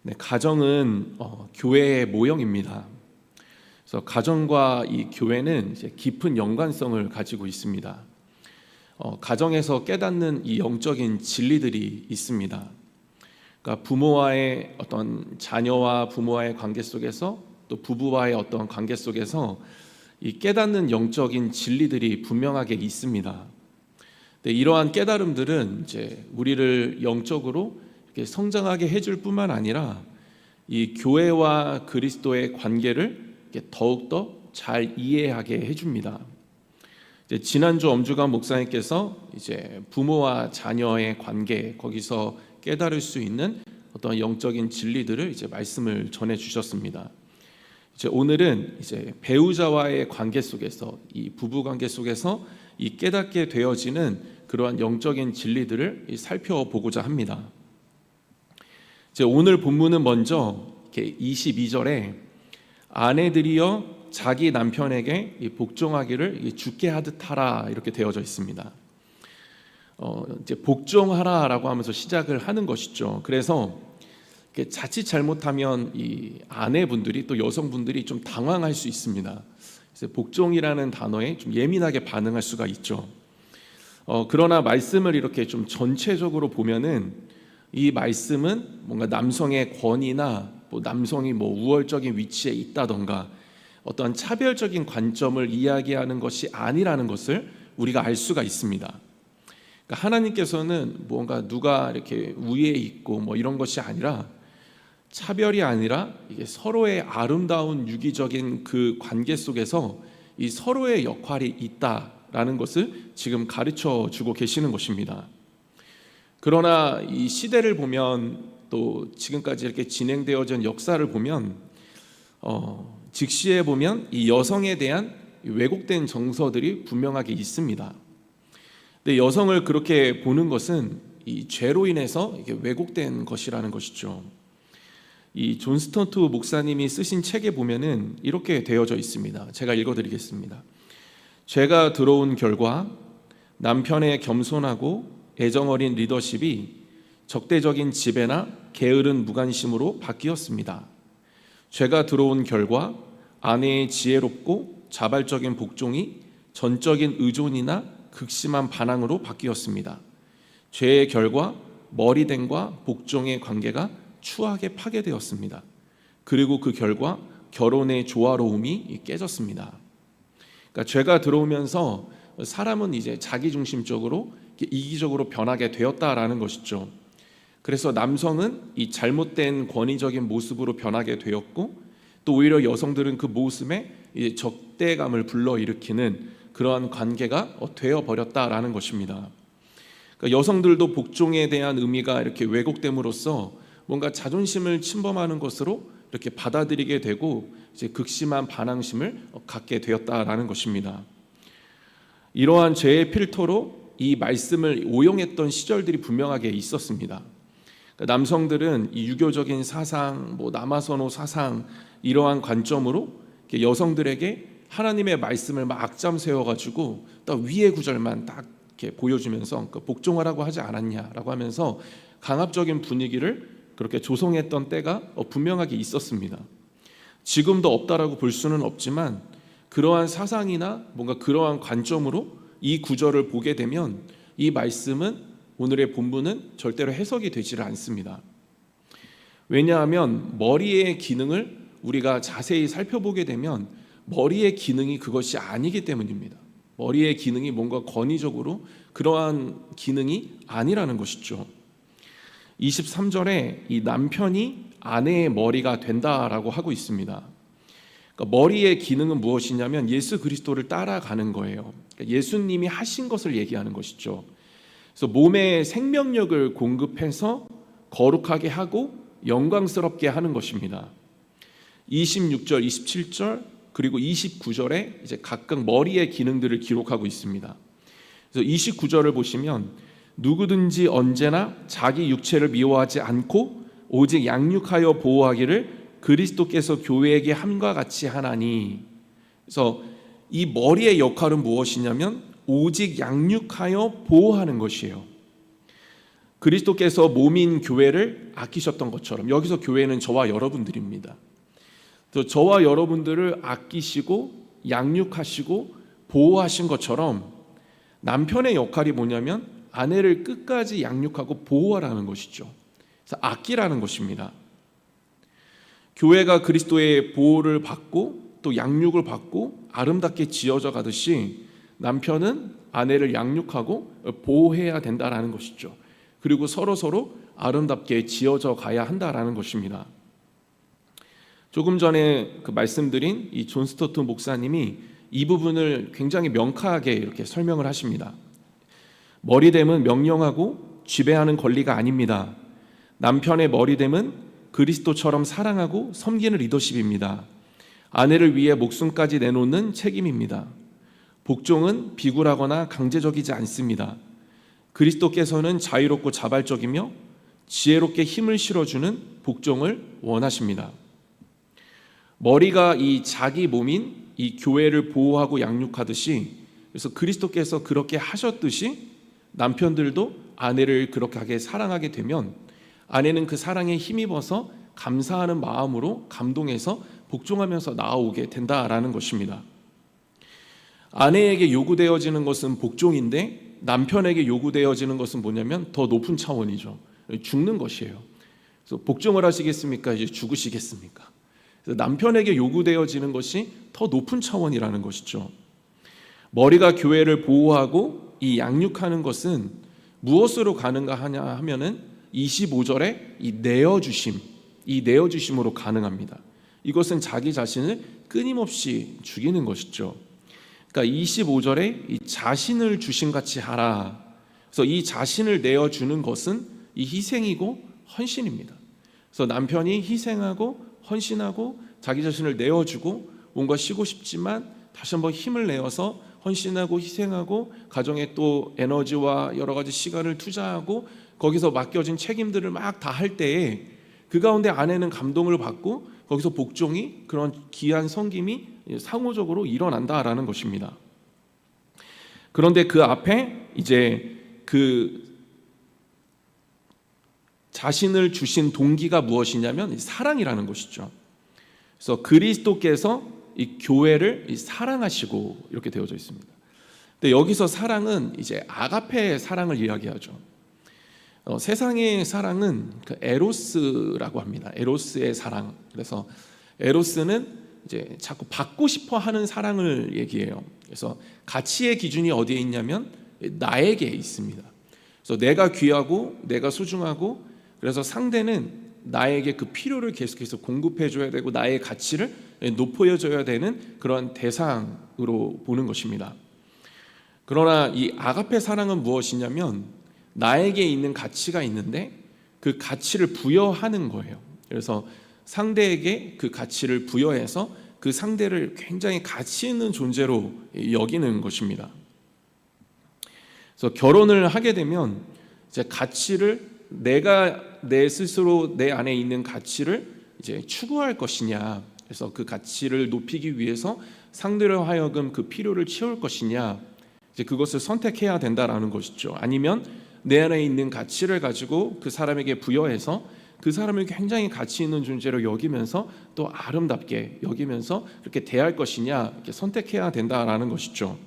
네, 가정은 교회의 모형입니다. 그래서 가정과 이 교회는 이제 깊은 연관성을 가지고 있습니다. 가정에서 깨닫는 이 영적인 진리들이 있습니다. 그러니까 부모와의 어떤 자녀와 부모와의 관계 속에서 또 부부와의 어떤 관계 속에서 이 깨닫는 영적인 진리들이 분명하게 있습니다. 근데 이러한 깨달음들은 이제 우리를 영적으로 이렇게 성장하게 해줄 뿐만 아니라 이 교회와 그리스도의 관계를 더욱더 잘 이해하게 해줍니다. 지난주 엄주관 목사님께서 이제 부모와 자녀의 관계, 거기서 깨달을 수 있는 어떤 영적인 진리들을 이제 말씀을 전해 주셨습니다. 이제 오늘은 이제 배우자와의 관계 속에서, 이 부부 관계 속에서 이 깨닫게 되어지는 그러한 영적인 진리들을 살펴보고자 합니다. 이제 오늘 본문은 먼저 22절에 아내들이여 자기 남편에게 복종하기를 주께 하듯 하라, 이렇게 되어져 있습니다. 이제 복종하라라고 하면서 시작을 하는 것이죠. 그래서 자칫 잘못하면 이 아내분들이 또 여성분들이 좀 당황할 수 있습니다. 그래서 복종이라는 단어에 좀 예민하게 반응할 수가 있죠. 그러나 말씀을 이렇게 좀 전체적으로 보면은 이 말씀은 뭔가 남성의 권위나 뭐 남성이 뭐 우월적인 위치에 있다던가 어떤 차별적인 관점을 이야기하는 것이 아니라는 것을 우리가 알 수가 있습니다. 그러니까 하나님께서는 뭔가 누가 이렇게 위에 있고 뭐 이런 것이 아니라, 차별이 아니라 이게 서로의 아름다운 유기적인 그 관계 속에서 이 서로의 역할이 있다라는 것을 지금 가르쳐 주고 계시는 것입니다. 그러나 이 시대를 보면, 또 지금까지 이렇게 진행되어진 역사를 보면 직시해 보면 이 여성에 대한 왜곡된 정서들이 분명하게 있습니다. 근데 여성을 그렇게 보는 것은 이 죄로 인해서 이게 왜곡된 것이라는 것이죠. 이 존 스턴트 목사님이 쓰신 책에 보면은 이렇게 되어져 있습니다. 제가 읽어드리겠습니다. 죄가 들어온 결과 남편의 겸손하고 애정어린 리더십이 적대적인 지배나 게으른 무관심으로 바뀌었습니다. 죄가 들어온 결과 아내의 지혜롭고 자발적인 복종이 전적인 의존이나 극심한 반항으로 바뀌었습니다. 죄의 결과 머리됨과 복종의 관계가 추하게 파괴되었습니다. 그리고 그 결과 결혼의 조화로움이 깨졌습니다. 그러니까 죄가 들어오면서 사람은 이제 자기중심적으로 이기적으로 변하게 되었다라는 것이죠. 그래서 남성은 이 잘못된 권위적인 모습으로 변하게 되었고, 또 오히려 여성들은 그 모습에 적대감을 불러일으키는 그러한 관계가 되어버렸다라는 것입니다. 그러니까 여성들도 복종에 대한 의미가 이렇게 왜곡됨으로써 뭔가 자존심을 침범하는 것으로 이렇게 받아들이게 되고 이제 극심한 반항심을 갖게 되었다라는 것입니다. 이러한 죄의 필터로 이 말씀을 오용했던 시절들이 분명하게 있었습니다. 그러니까 남성들은 이 유교적인 사상, 뭐 남아선호 사상, 이러한 관점으로 여성들에게 하나님의 말씀을 막 악잠 세워가지고 딱 위의 구절만 딱 이렇게 보여주면서 복종하라고 하지 않았냐라고 하면서 강압적인 분위기를 그렇게 조성했던 때가 분명하게 있었습니다. 지금도 없다라고 볼 수는 없지만 그러한 사상이나 뭔가 그러한 관점으로 이 구절을 보게 되면 이 말씀은, 오늘의 본문은 절대로 해석이 되지를 않습니다. 왜냐하면 머리의 기능을 우리가 자세히 살펴보게 되면 머리의 기능이 그것이 아니기 때문입니다. 머리의 기능이 뭔가 권위적으로 그러한 기능이 아니라는 것이죠. 23절에 이 남편이 아내의 머리가 된다라고 하고 있습니다. 그러니까 머리의 기능은 무엇이냐면 예수 그리스도를 따라가는 거예요. 그러니까 예수님이 하신 것을 얘기하는 것이죠. 그래서 몸에 생명력을 공급해서 거룩하게 하고 영광스럽게 하는 것입니다. 26절, 27절 그리고 29절에 이제 각각 머리의 기능들을 기록하고 있습니다. 그래서 29절을 보시면 누구든지 언제나 자기 육체를 미워하지 않고 오직 양육하여 보호하기를 그리스도께서 교회에게 함과 같이 하나니. 그래서 이 머리의 역할은 무엇이냐면 오직 양육하여 보호하는 것이에요. 그리스도께서 몸인 교회를 아끼셨던 것처럼 여기서 교회는 저와 여러분들입니다. 저와 여러분들을 아끼시고 양육하시고 보호하신 것처럼 남편의 역할이 뭐냐면 아내를 끝까지 양육하고 보호하라는 것이죠. 그래서 아끼라는 것입니다. 교회가 그리스도의 보호를 받고 또 양육을 받고 아름답게 지어져 가듯이 남편은 아내를 양육하고 보호해야 된다라는 것이죠. 그리고 서로 아름답게 지어져 가야 한다라는 것입니다. 조금 전에 말씀드린 이 존 스토트 목사님이 이 부분을 굉장히 명쾌하게 이렇게 설명을 하십니다. 머리됨은 명령하고 지배하는 권리가 아닙니다. 남편의 머리됨은 그리스도처럼 사랑하고 섬기는 리더십입니다. 아내를 위해 목숨까지 내놓는 책임입니다. 복종은 비굴하거나 강제적이지 않습니다. 그리스도께서는 자유롭고 자발적이며 지혜롭게 힘을 실어주는 복종을 원하십니다. 머리가 이 자기 몸인 이 교회를 보호하고 양육하듯이, 그래서 그리스도께서 그렇게 하셨듯이 남편들도 아내를 그렇게 하게 사랑하게 되면 아내는 그 사랑에 힘입어서 감사하는 마음으로 감동해서 복종하면서 나아오게 된다라는 것입니다. 아내에게 요구되어지는 것은 복종인데 남편에게 요구되어지는 것은 뭐냐면 더 높은 차원이죠. 죽는 것이에요. 그래서 복종을 하시겠습니까? 이제 죽으시겠습니까? 그래서 남편에게 요구되어지는 것이 더 높은 차원이라는 것이죠. 머리가 교회를 보호하고 이 양육하는 것은 무엇으로 가능가 하냐 하면은 25절에 이 내어주심으로 가능합니다. 이것은 자기 자신을 끊임없이 죽이는 것이죠. 그러니까 25절에 이 자신을 주심같이 하라. 그래서 이 자신을 내어주는 것은 이 희생이고 헌신입니다. 그래서 남편이 희생하고 헌신하고 자기 자신을 내어주고 뭔가 쉬고 싶지만 다시 한번 힘을 내어서 헌신하고 희생하고 가정에 또 에너지와 여러 가지 시간을 투자하고 거기서 맡겨진 책임들을 막 다 할 때에 그 가운데 아내는 감동을 받고 거기서 복종이, 그런 귀한 섬김이 상호적으로 일어난다라는 것입니다. 그런데 그 앞에 이제 그 자신을 주신 동기가 무엇이냐면 사랑이라는 것이죠. 그래서 그리스도께서 이 교회를 사랑하시고 이렇게 되어져 있습니다. 근데 여기서 사랑은 이제 아가페의 사랑을 이야기하죠. 세상의 사랑은 그 에로스라고 합니다. 에로스의 사랑. 그래서 에로스는 이제 자꾸 받고 싶어 하는 사랑을 얘기해요. 그래서 가치의 기준이 어디에 있냐면 나에게 있습니다. 그래서 내가 귀하고 내가 소중하고, 그래서 상대는 나에게 그 필요를 계속해서 공급해 줘야 되고 나의 가치를 높여줘야 되는 그런 대상으로 보는 것입니다. 그러나 이 아가페 사랑은 무엇이냐면 나에게 있는 가치가 있는데 그 가치를 부여하는 거예요. 그래서 상대에게 그 가치를 부여해서 그 상대를 굉장히 가치 있는 존재로 여기는 것입니다. 그래서 결혼을 하게 되면 이제 가치를 내가 내 스스로 내 안에 있는 가치를 이제 추구할 것이냐, 그래서 그 가치를 높이기 위해서 상대로 하여금 그 필요를 채울 것이냐, 이제 그것을 선택해야 된다라는 것이죠. 아니면 내 안에 있는 가치를 가지고 그 사람에게 부여해서 그 사람을 굉장히 가치 있는 존재로 여기면서 또 아름답게 여기면서 그렇게 대할 것이냐, 이렇게 선택해야 된다라는 것이죠.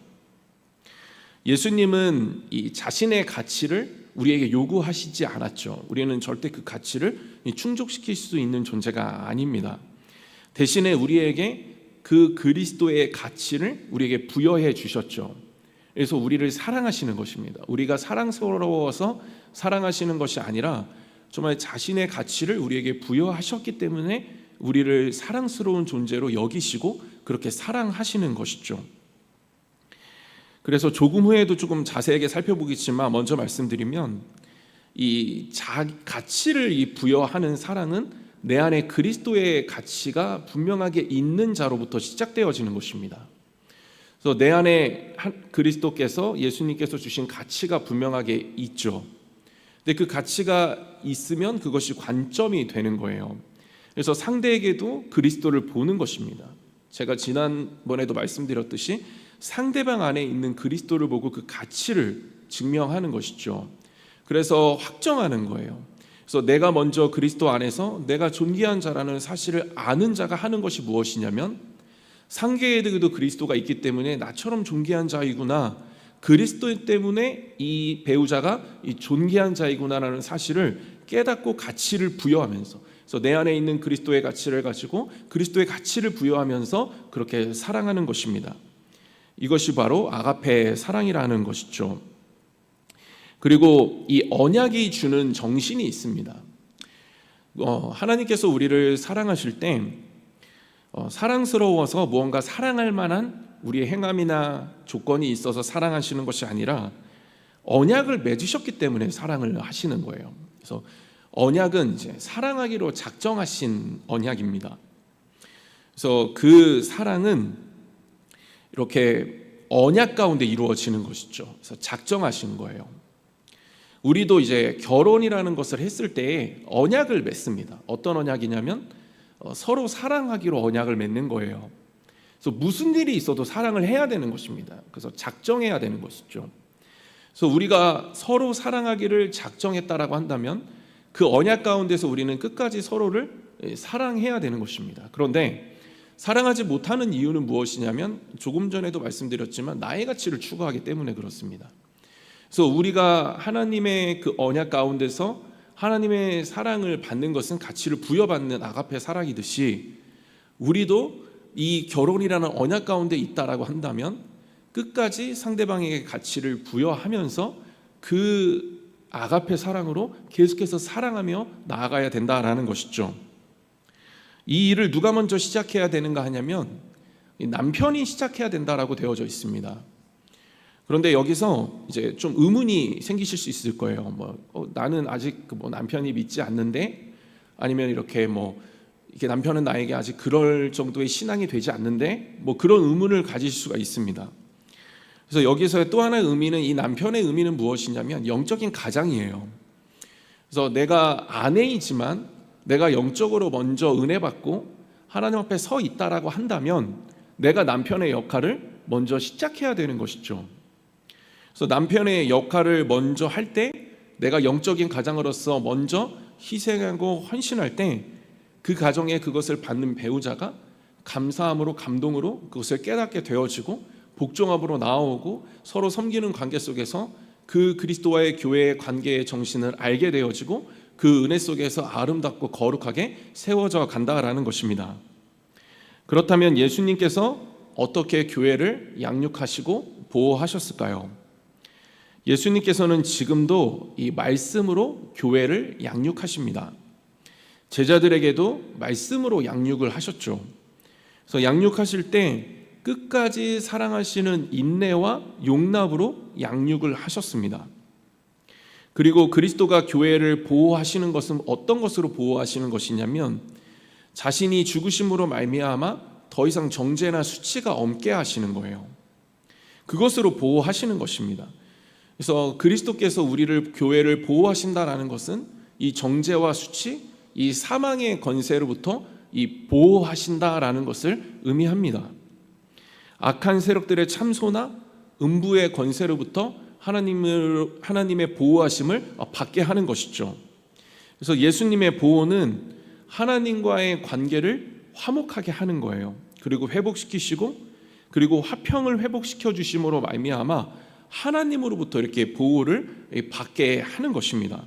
예수님은 이 자신의 가치를 우리에게 요구하시지 않았죠. 우리는 절대 그 가치를 충족시킬 수 있는 존재가 아닙니다. 대신에 우리에게 그 그리스도의 가치를 우리에게 부여해 주셨죠. 그래서 우리를 사랑하시는 것입니다. 우리가 사랑스러워서 사랑하시는 것이 아니라 정말 자신의 가치를 우리에게 부여하셨기 때문에 우리를 사랑스러운 존재로 여기시고 그렇게 사랑하시는 것이죠. 그래서 조금 후에도 조금 자세하게 살펴보겠지만 먼저 말씀드리면 이 가치를 부여하는 사랑은 내 안에 그리스도의 가치가 분명하게 있는 자로부터 시작되어지는 것입니다. 그래서 내 안에 그리스도께서, 예수님께서 주신 가치가 분명하게 있죠. 근데 그 가치가 있으면 그것이 관점이 되는 거예요. 그래서 상대에게도 그리스도를 보는 것입니다. 제가 지난번에도 말씀드렸듯이 상대방 안에 있는 그리스도를 보고 그 가치를 증명하는 것이죠. 그래서 확정하는 거예요. 그래서 내가 먼저 그리스도 안에서 내가 존귀한 자라는 사실을 아는 자가 하는 것이 무엇이냐면, 상계에도 그리스도가 있기 때문에 나처럼 존귀한 자이구나, 그리스도 때문에 이 배우자가 이 존귀한 자이구나라는 사실을 깨닫고 가치를 부여하면서, 그래서 내 안에 있는 그리스도의 가치를 가지고 그리스도의 가치를 부여하면서 그렇게 사랑하는 것입니다. 이것이 바로 아가페 사랑이라는 것이죠. 그리고 이 언약이 주는 정신이 있습니다. 하나님께서 우리를 사랑하실 때 사랑스러워서 무언가 사랑할 만한 우리의 행함이나 조건이 있어서 사랑하시는 것이 아니라 언약을 맺으셨기 때문에 사랑을 하시는 거예요. 그래서 언약은 이제 사랑하기로 작정하신 언약입니다. 그래서 그 사랑은 이렇게 언약 가운데 이루어지는 것이죠. 그래서 작정하신 거예요. 우리도 이제 결혼이라는 것을 했을 때 언약을 맺습니다. 어떤 언약이냐면 서로 사랑하기로 언약을 맺는 거예요. 그래서 무슨 일이 있어도 사랑을 해야 되는 것입니다. 그래서 작정해야 되는 것이죠. 그래서 우리가 서로 사랑하기를 작정했다라고 한다면 그 언약 가운데서 우리는 끝까지 서로를 사랑해야 되는 것입니다. 그런데 사랑하지 못하는 이유는 무엇이냐면, 조금 전에도 말씀드렸지만 나의 가치를 추구하기 때문에 그렇습니다. 그래서 우리가 하나님의 그 언약 가운데서 하나님의 사랑을 받는 것은 가치를 부여받는 아가페 사랑이듯이, 우리도 이 결혼이라는 언약 가운데 있다라고 한다면 끝까지 상대방에게 가치를 부여하면서 그 아가페 사랑으로 계속해서 사랑하며 나아가야 된다라는 것이죠. 이 일을 누가 먼저 시작해야 되는가 하냐면 남편이 시작해야 된다라고 되어져 있습니다. 그런데 여기서 이제 좀 의문이 생기실 수 있을 거예요. 나는 아직 남편이 믿지 않는데, 아니면 이렇게 이게 남편은 나에게 아직 그럴 정도의 신앙이 되지 않는데, 그런 의문을 가지실 수가 있습니다. 그래서 여기서의 또 하나의 의미는, 이 남편의 의미는 무엇이냐면 영적인 가장이에요. 그래서 내가 아내이지만 내가 영적으로 먼저 은혜 받고 하나님 앞에 서 있다라고 한다면 내가 남편의 역할을 먼저 시작해야 되는 것이죠. 그래서 남편의 역할을 먼저 할 때, 내가 영적인 가장으로서 먼저 희생하고 헌신할 때 그 가정에 그것을 받는 배우자가 감사함으로, 감동으로 그것을 깨닫게 되어지고 복종함으로 나아오고 서로 섬기는 관계 속에서 그 그리스도와의 교회의 관계의 정신을 알게 되어지고 그 은혜 속에서 아름답고 거룩하게 세워져 간다라는 것입니다. 그렇다면 예수님께서 어떻게 교회를 양육하시고 보호하셨을까요? 예수님께서는 지금도 이 말씀으로 교회를 양육하십니다. 제자들에게도 말씀으로 양육을 하셨죠. 그래서 양육하실 때 끝까지 사랑하시는 인내와 용납으로 양육을 하셨습니다. 그리고 그리스도가 교회를 보호하시는 것은 어떤 것으로 보호하시는 것이냐면, 자신이 죽으심으로 말미암아 더 이상 정죄나 수치가 없게 하시는 거예요. 그것으로 보호하시는 것입니다. 그래서 그리스도께서 우리를, 교회를 보호하신다라는 것은 이 정죄와 수치, 이 사망의 권세로부터 이 보호하신다라는 것을 의미합니다. 악한 세력들의 참소나 음부의 권세로부터 하나님의 보호하심을 받게 하는 것이죠. 그래서 예수님의 보호는 하나님과의 관계를 화목하게 하는 거예요. 그리고 회복시키시고, 그리고 화평을 회복시켜 주심으로 말미암아 하나님으로부터 이렇게 보호를 받게 하는 것입니다.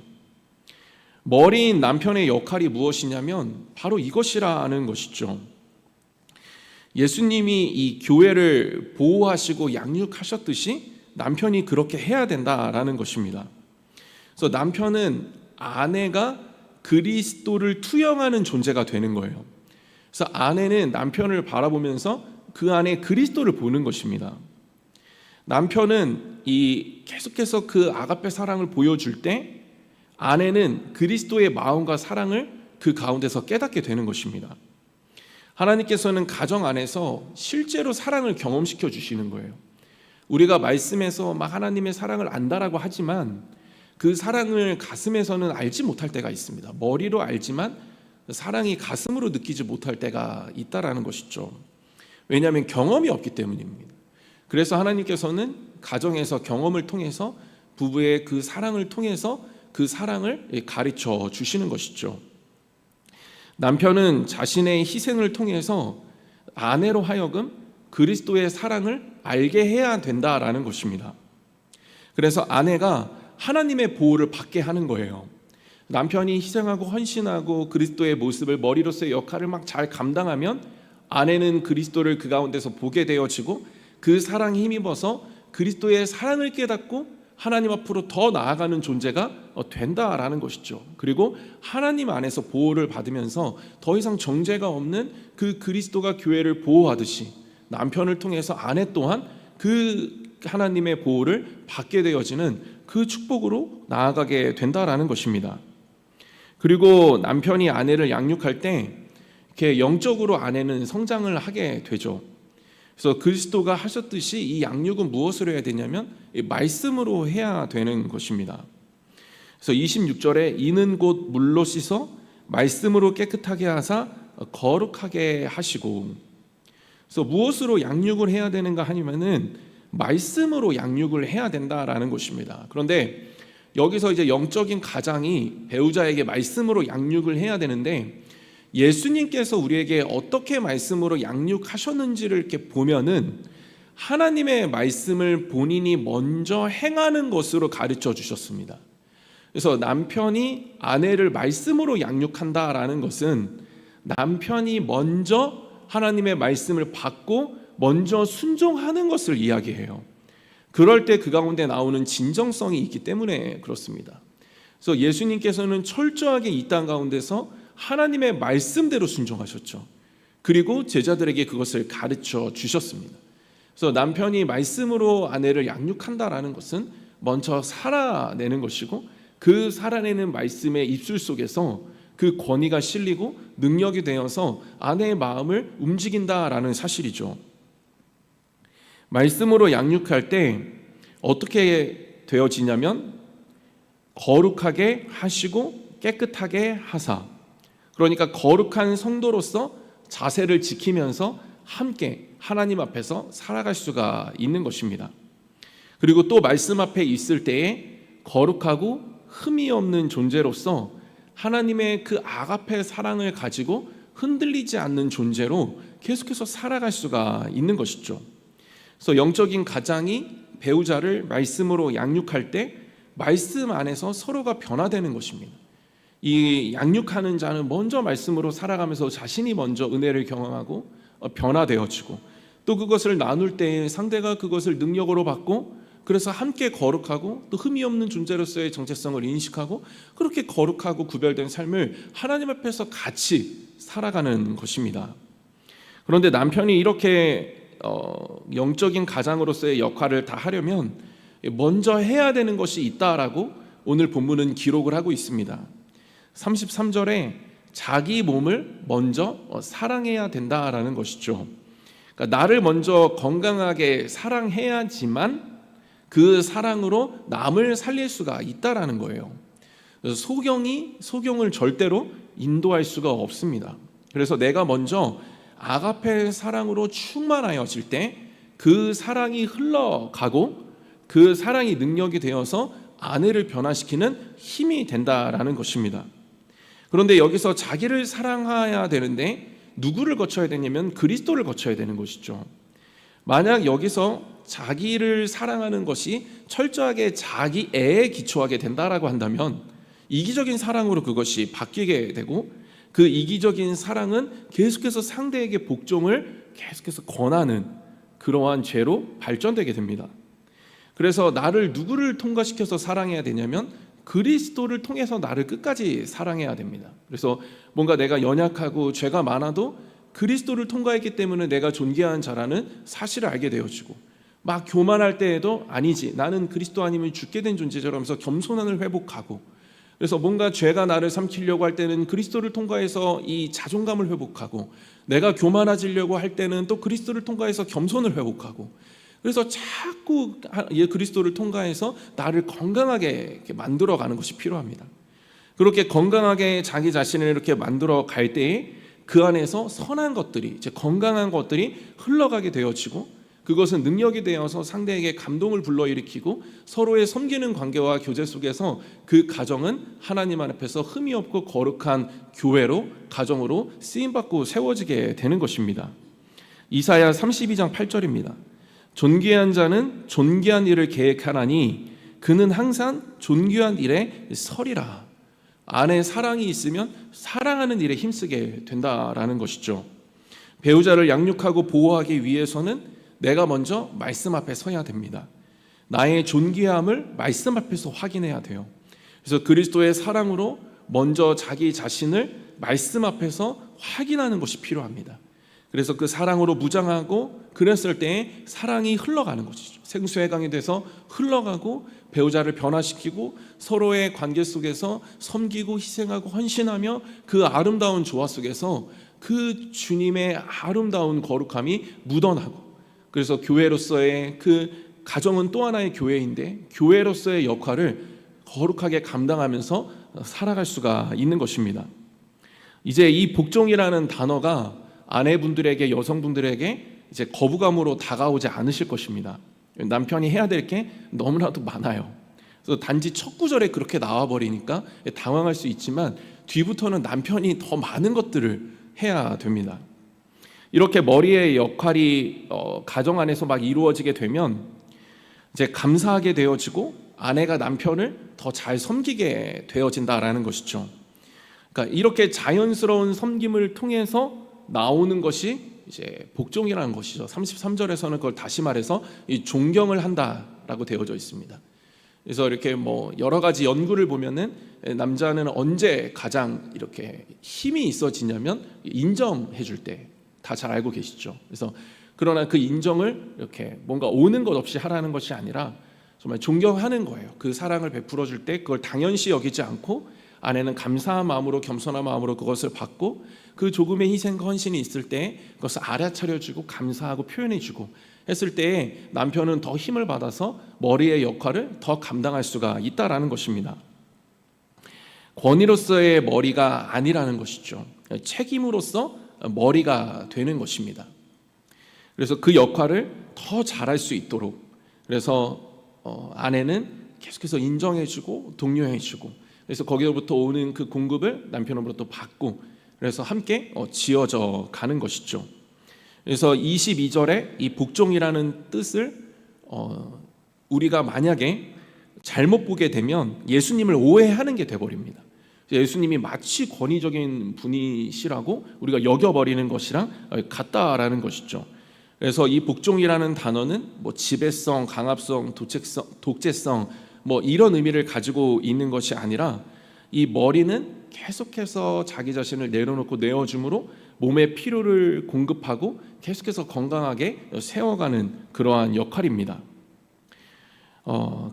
머리인 남편의 역할이 무엇이냐면 바로 이것이라는 것이죠. 예수님이 이 교회를 보호하시고 양육하셨듯이 남편이 그렇게 해야 된다라는 것입니다. 그래서 남편은 아내가 그리스도를 투영하는 존재가 되는 거예요. 그래서 아내는 남편을 바라보면서 그 안에 그리스도를 보는 것입니다. 남편은 계속해서 그 아가페 사랑을 보여줄 때 아내는 그리스도의 마음과 사랑을 그 가운데서 깨닫게 되는 것입니다. 하나님께서는 가정 안에서 실제로 사랑을 경험시켜 주시는 거예요. 우리가 말씀에서 막 하나님의 사랑을 안다라고 하지만 그 사랑을 가슴에서는 알지 못할 때가 있습니다. 머리로 알지만 사랑이 가슴으로 느끼지 못할 때가 있다라는 것이죠. 왜냐하면 경험이 없기 때문입니다. 그래서 하나님께서는 가정에서 경험을 통해서 부부의 그 사랑을 통해서 그 사랑을 가르쳐 주시는 것이죠. 남편은 자신의 희생을 통해서 아내로 하여금 그리스도의 사랑을 알게 해야 된다라는 것입니다. 그래서 아내가 하나님의 보호를 받게 하는 거예요. 남편이 희생하고 헌신하고 그리스도의 모습을 머리로서의 역할을 막 잘 감당하면 아내는 그리스도를 그 가운데서 보게 되어지고 그 사랑에 힘입어서 그리스도의 사랑을 깨닫고 하나님 앞으로 더 나아가는 존재가 된다라는 것이죠. 그리고 하나님 안에서 보호를 받으면서 더 이상 정죄가 없는 그 그리스도가 교회를 보호하듯이 남편을 통해서 아내 또한 그 하나님의 보호를 받게 되어지는 그 축복으로 나아가게 된다라는 것입니다. 그리고 남편이 아내를 양육할 때 이렇게 영적으로 아내는 성장을 하게 되죠. 그래서 그리스도가 하셨듯이 이 양육은 무엇으로 해야 되냐면 말씀으로 해야 되는 것입니다. 그래서 26절에 이는 곧 물로 씻어 말씀으로 깨끗하게 하사 거룩하게 하시고, 그래서 무엇으로 양육을 해야 되는가 하면은 말씀으로 양육을 해야 된다라는 것입니다. 그런데 여기서 이제 영적인 가장이 배우자에게 말씀으로 양육을 해야 되는데 예수님께서 우리에게 어떻게 말씀으로 양육하셨는지를 이렇게 보면은 하나님의 말씀을 본인이 먼저 행하는 것으로 가르쳐 주셨습니다. 그래서 남편이 아내를 말씀으로 양육한다라는 것은 남편이 먼저 하나님의 말씀을 받고 먼저 순종하는 것을 이야기해요. 그럴 때 그 가운데 나오는 진정성이 있기 때문에 그렇습니다. 그래서 예수님께서는 철저하게 이 땅 가운데서 하나님의 말씀대로 순종하셨죠. 그리고 제자들에게 그것을 가르쳐 주셨습니다. 그래서 남편이 말씀으로 아내를 양육한다라는 것은 먼저 살아내는 것이고 그 살아내는 말씀의 입술 속에서 그 권위가 실리고 능력이 되어서 아내의 마음을 움직인다라는 사실이죠. 말씀으로 양육할 때 어떻게 되어지냐면 거룩하게 하시고 깨끗하게 하사, 그러니까 거룩한 성도로서 자세를 지키면서 함께 하나님 앞에서 살아갈 수가 있는 것입니다. 그리고 또 말씀 앞에 있을 때에 거룩하고 흠이 없는 존재로서 하나님의 그 아가페 사랑을 가지고 흔들리지 않는 존재로 계속해서 살아갈 수가 있는 것이죠. 그래서 영적인 가장이 배우자를 말씀으로 양육할 때 말씀 안에서 서로가 변화되는 것입니다. 이 양육하는 자는 먼저 말씀으로 살아가면서 자신이 먼저 은혜를 경험하고 변화되어지고 또 그것을 나눌 때 상대가 그것을 능력으로 받고 그래서 함께 거룩하고 또 흠이 없는 존재로서의 정체성을 인식하고 그렇게 거룩하고 구별된 삶을 하나님 앞에서 같이 살아가는 것입니다. 그런데 남편이 이렇게 영적인 가장으로서의 역할을 다 하려면 먼저 해야 되는 것이 있다라고 오늘 본문은 기록을 하고 있습니다. 33절에 자기 몸을 먼저 사랑해야 된다라는 것이죠. 그러니까 나를 먼저 건강하게 사랑해야지만 그 사랑으로 남을 살릴 수가 있다라는 거예요. 그래서 소경을 절대로 인도할 수가 없습니다. 그래서 내가 먼저 아가페 사랑으로 충만하여질 때 그 사랑이 흘러가고 그 사랑이 능력이 되어서 아내를 변화시키는 힘이 된다라는 것입니다. 그런데 여기서 자기를 사랑해야 되는데 누구를 거쳐야 되냐면 그리스도를 거쳐야 되는 것이죠. 만약 여기서 자기를 사랑하는 것이 철저하게 자기애에 기초하게 된다라고 한다면 이기적인 사랑으로 그것이 바뀌게 되고 그 이기적인 사랑은 계속해서 상대에게 복종을 계속해서 권하는 그러한 죄로 발전되게 됩니다. 그래서 나를 누구를 통과시켜서 사랑해야 되냐면 그리스도를 통해서 나를 끝까지 사랑해야 됩니다. 그래서 뭔가 내가 연약하고 죄가 많아도 그리스도를 통과했기 때문에 내가 존귀한 자라는 사실을 알게 되어지고 막 교만할 때에도 아니지 나는 그리스도 아니면 죽게 된 존재처럼 해서 겸손함을 회복하고 그래서 뭔가 죄가 나를 삼키려고 할 때는 그리스도를 통과해서 이 자존감을 회복하고 내가 교만해지려고 할 때는 또 그리스도를 통과해서 겸손을 회복하고 그래서 자꾸 그리스도를 통과해서 나를 건강하게 만들어가는 것이 필요합니다. 그렇게 건강하게 자기 자신을 이렇게 만들어 갈 때에 그 안에서 선한 것들이 이제 건강한 것들이 흘러가게 되어지고 그것은 능력이 되어서 상대에게 감동을 불러일으키고 서로의 섬기는 관계와 교제 속에서 그 가정은 하나님 앞에서 흠이 없고 거룩한 교회로, 가정으로 쓰임받고 세워지게 되는 것입니다. 이사야 32장 8절입니다. 존귀한 자는 존귀한 일을 계획하나니 그는 항상 존귀한 일에 서리라. 안에 사랑이 있으면 사랑하는 일에 힘쓰게 된다라는 것이죠. 배우자를 양육하고 보호하기 위해서는 내가 먼저 말씀 앞에 서야 됩니다. 나의 존귀함을 말씀 앞에서 확인해야 돼요. 그래서 그리스도의 사랑으로 먼저 자기 자신을 말씀 앞에서 확인하는 것이 필요합니다. 그래서 그 사랑으로 무장하고 그랬을 때 사랑이 흘러가는 것이죠. 생수의 강이 돼서 흘러가고 배우자를 변화시키고 서로의 관계 속에서 섬기고 희생하고 헌신하며 그 아름다운 조화 속에서 그 주님의 아름다운 거룩함이 묻어나고, 그래서 교회로서의 그 가정은 또 하나의 교회인데 교회로서의 역할을 거룩하게 감당하면서 살아갈 수가 있는 것입니다. 이제 이 복종이라는 단어가 아내분들에게, 여성분들에게 이제 거부감으로 다가오지 않으실 것입니다. 남편이 해야 될 게 너무나도 많아요. 그래서 단지 첫 구절에 그렇게 나와버리니까 당황할 수 있지만 뒤부터는 남편이 더 많은 것들을 해야 됩니다. 이렇게 머리의 역할이 가정 안에서 막 이루어지게 되면 이제 감사하게 되어지고 아내가 남편을 더 잘 섬기게 되어진다라는 것이죠. 그러니까 이렇게 자연스러운 섬김을 통해서 나오는 것이 이제 복종이라는 것이죠. 33절에서는 그걸 다시 말해서 이 존경을 한다라고 되어져 있습니다. 그래서 이렇게 뭐 여러 가지 연구를 보면은 남자는 언제 가장 이렇게 힘이 있어지냐면 인정해 줄 때, 다 잘 알고 계시죠. 그래서 그러나 그 인정을 이렇게 뭔가 오는 것 없이 하라는 것이 아니라 정말 존경하는 거예요. 그 사랑을 베풀어 줄 때 그걸 당연시 여기지 않고 아내는 감사한 마음으로, 겸손한 마음으로 그것을 받고 그 조금의 희생과 헌신이 있을 때 그것을 알아차려주고 감사하고 표현해주고 했을 때 남편은 더 힘을 받아서 머리의 역할을 더 감당할 수가 있다라는 것입니다. 권위로서의 머리가 아니라는 것이죠. 책임으로서 머리가 되는 것입니다. 그래서 그 역할을 더 잘할 수 있도록, 그래서 아내는 계속해서 인정해주고 독려해주고, 그래서 거기로부터 오는 그 공급을 남편으로부터 받고, 그래서 함께 지어져 가는 것이죠. 그래서 22절에 이 복종이라는 뜻을 우리가 만약에 잘못 보게 되면 예수님을 오해하는 게 돼버립니다. 예수님이 마치 권위적인 분이시라고 우리가 여겨버리는 것이랑 같다라는 것이죠. 그래서 이 복종이라는 단어는 뭐 지배성, 강압성, 독재성 뭐 이런 의미를 가지고 있는 것이 아니라 이 머리는 계속해서 자기 자신을 내려놓고 내어줌으로 몸의 필요를 공급하고 계속해서 건강하게 세워가는 그러한 역할입니다.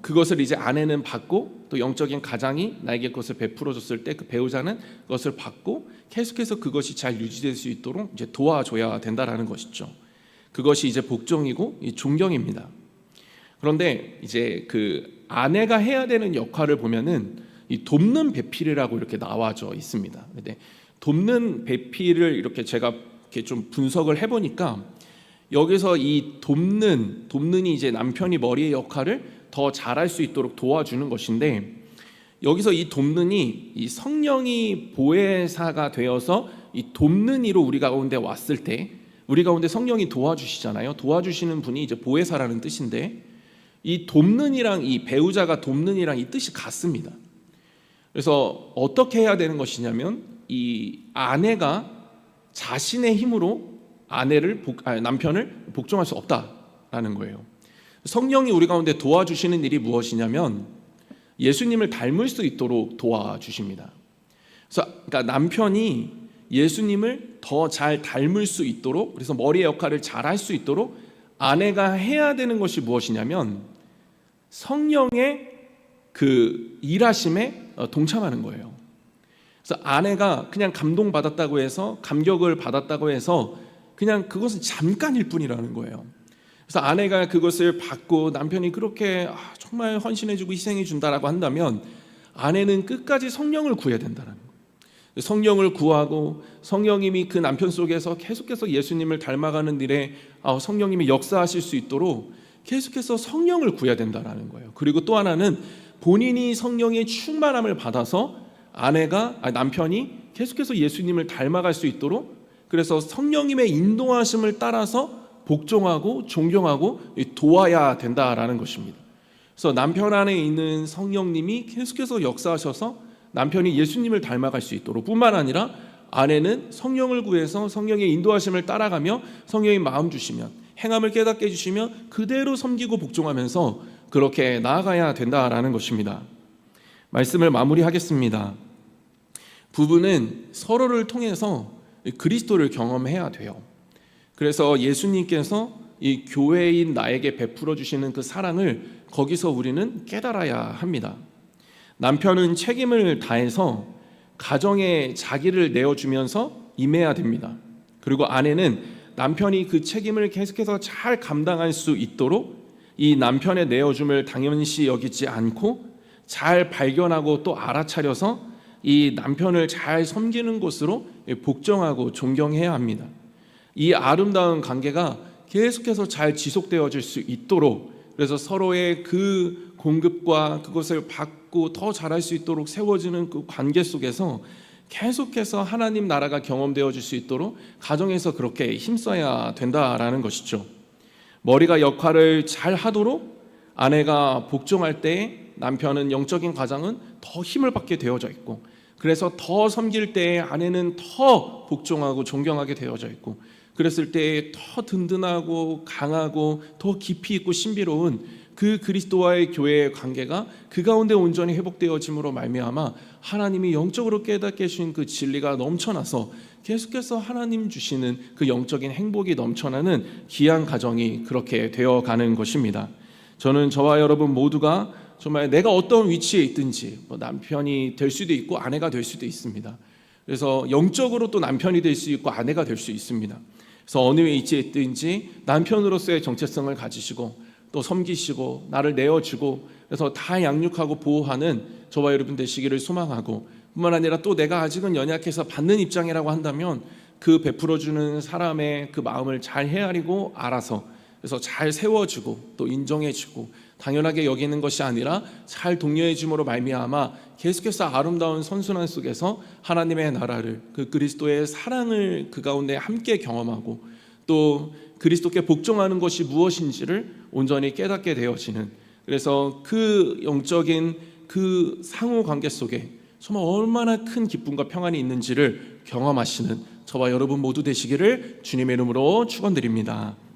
그것을 이제 아내는 받고 또 영적인 가장이 나에게 그것을 베풀어 줬을 때 그 배우자는 그것을 받고 계속해서 그것이 잘 유지될 수 있도록 이제 도와줘야 된다라는 것이죠. 그것이 이제 복종이고 이 존경입니다. 그런데 이제 그 아내가 해야 되는 역할을 보면은 이 돕는 배필이라고 이렇게 나와져 있습니다. 근데 돕는 배필을 이렇게 제가 이렇게 좀 분석을 해보니까 여기서 이 돕는이 이제 남편이 머리의 역할을 더 잘할 수 있도록 도와주는 것인데, 여기서 이 돕는이 이 성령이 보혜사가 되어서 이 돕는 이로 우리 가운데 왔을 때 우리 가운데 성령이 도와주시잖아요. 도와주시는 분이 이제 보혜사라는 뜻인데, 이 돕는이랑 이 배우자가 돕는이랑 이 뜻이 같습니다. 그래서 어떻게 해야 되는 것이냐면 이 아내가 자신의 힘으로 남편을 복종할 수 없다라는 거예요. 성령이 우리 가운데 도와주시는 일이 무엇이냐면 예수님을 닮을 수 있도록 도와주십니다. 그래서 그러니까 남편이 예수님을 더 잘 닮을 수 있도록, 그래서 머리의 역할을 잘 할 수 있도록 아내가 해야 되는 것이 무엇이냐면 성령의 그 일하심에 동참하는 거예요. 그래서 아내가 그냥 감동받았다고 해서, 감격을 받았다고 해서 그냥 그것은 잠깐일 뿐이라는 거예요. 그래서 아내가 그것을 받고 남편이 그렇게 정말 헌신해주고 희생해준다라고 한다면 아내는 끝까지 성령을 구해야 된다는 거예요. 성령을 구하고 성령님이 그 남편 속에서 계속해서 예수님을 닮아가는 일에 성령님이 역사하실 수 있도록 계속해서 성령을 구해야 된다라는 거예요. 그리고 또 하나는 본인이 성령의 충만함을 받아서 남편이 계속해서 예수님을 닮아갈 수 있도록, 그래서 성령님의 인도하심을 따라서 복종하고 존경하고 도와야 된다라는 것입니다. 그래서 남편 안에 있는 성령님이 계속해서 역사하셔서 남편이 예수님을 닮아갈 수 있도록, 뿐만 아니라 아내는 성령을 구해서 성령의 인도하심을 따라가며 성령의 마음 주시면, 행함을 깨닫게 해주시면 그대로 섬기고 복종하면서 그렇게 나아가야 된다라는 것입니다. 말씀을 마무리하겠습니다. 부부는 서로를 통해서 그리스도를 경험해야 돼요. 그래서 예수님께서 이 교회인 나에게 베풀어 주시는 그 사랑을 거기서 우리는 깨달아야 합니다. 남편은 책임을 다해서 가정에 자기를 내어주면서 임해야 됩니다. 그리고 아내는 남편이 그 책임을 계속해서 잘 감당할 수 있도록 이 남편의 내어줌을 당연시 여기지 않고 잘 발견하고 또 알아차려서 이 남편을 잘 섬기는 곳으로 복종하고 존경해야 합니다. 이 아름다운 관계가 계속해서 잘 지속되어질 수 있도록, 그래서 서로의 그 공급과 그것을 받고 더 잘할 수 있도록 세워지는 그 관계 속에서 계속해서 하나님 나라가 경험되어질 수 있도록 가정에서 그렇게 힘써야 된다라는 것이죠. 머리가 역할을 잘 하도록 아내가 복종할 때 남편은 영적인 과정은 더 힘을 받게 되어져 있고, 그래서 더 섬길 때 아내는 더 복종하고 존경하게 되어져 있고, 그랬을 때 더 든든하고 강하고 더 깊이 있고 신비로운 그 그리스도와의 교회의 관계가 그 가운데 온전히 회복되어짐으로 말미암아 하나님이 영적으로 깨닫게 해주신 그 진리가 넘쳐나서 계속해서 하나님 주시는 그 영적인 행복이 넘쳐나는 귀한 가정이 그렇게 되어가는 것입니다. 저는 저와 여러분 모두가 정말 내가 어떤 위치에 있든지 남편이 될 수도 있고 아내가 될 수도 있습니다. 그래서 영적으로 또 남편이 될 수 있고 아내가 될 수 있습니다. 그래서 어느 위치에 있든지 남편으로서의 정체성을 가지시고 또 섬기시고 나를 내어주고, 그래서 다 양육하고 보호하는 저와 여러분 되시기를 소망하고, 뿐만 아니라 또 내가 아직은 연약해서 받는 입장이라고 한다면 그 베풀어주는 사람의 그 마음을 잘 헤아리고 알아서, 그래서 잘 세워주고 또 인정해주고 당연하게 여기는 것이 아니라 잘 독려해줌으로 말미암아 계속해서 아름다운 선순환 속에서 하나님의 나라를, 그 그리스도의 사랑을 그 가운데 함께 경험하고 또 그리스도께 복종하는 것이 무엇인지를 온전히 깨닫게 되어지는, 그래서 그 영적인 그 상호 관계 속에 정말 얼마나 큰 기쁨과 평안이 있는지를 경험하시는 저와 여러분 모두 되시기를 주님의 이름으로 축원드립니다.